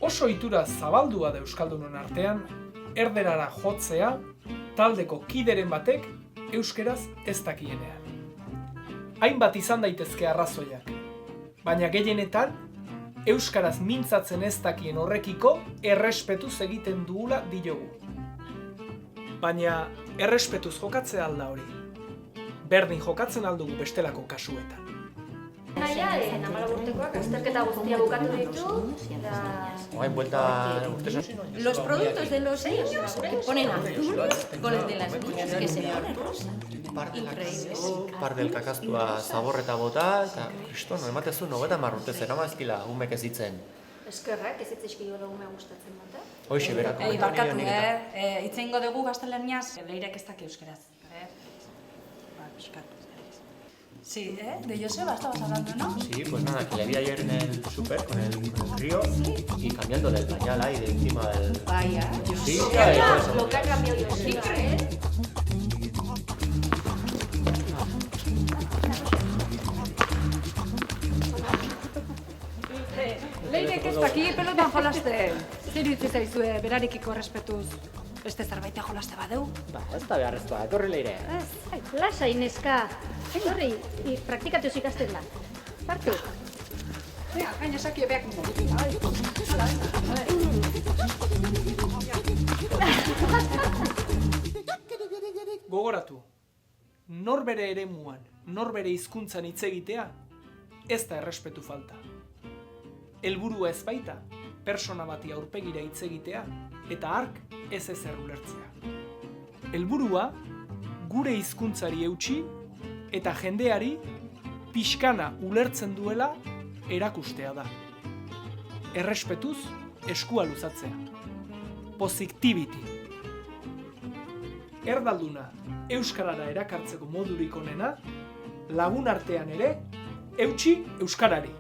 Oso ohitura zabaldua da euskaldunon artean, erderara jotzea taldeko kideren batek euskeraz ez dakienean. Hainbat izan daitezke arrazoiak, baina gehienetan euskaraz mintzatzen ez dakien horrekiko errespetuz egiten dugula diogu. Baina errespetuz jokatzea alda hori. Berdin jokatzen aldugu bestelako kasuetan. Naia, 14 urtekoak azterketa guztia bukatu ditu. Orain buelta urtez. Los productos de los niños que ponen azul con el de las niñas que se ponen rosa. Increíbles. Par del kakaztua zaborreta bota, eta kristono, ematezu 90 urte zer amazkila umek ez ditzen. Eskerrak, ez itzizki gero ume gustatzen dute. Hoxe berako. Barkatu, itzeingo dugu gaztelaniaz, leirek ez daki euskeraz. Sí, de Joseba estabas hablando, ¿no? Sí, pues nada, que le vi ayer en el súper con el río y cambiando del pañal ahí de encima del... Vaya, Sí, Lo que ha cambiado Joseba, Leirek ez daki pelotan jolaste. Zer utzi zaizue berarekiko errespetuz beste zerbaitea jolaste badeu? Ba, ez da beharrezkoa, etorri leire. lasai neska. Horri, praktikatuz ikasten da. Partu. Venga, gaina sakio beak mugitu. Gogoratu, norbere eremuan, norbere hizkuntzan hitz egitea, ez da errespetu falta. Helburua ez baita, persona bati aurpegira hitz egitea, eta hark ez ezer ulertzea. Helburua, gure hizkuntzari eutsi, eta jendeari pixkana ulertzen duela erakustea da. Errespetuz, eskua luzatzea. Positivity. Erdalduna euskarara erakartzeko modurik onena, lagun artean ere, eutsi euskarari.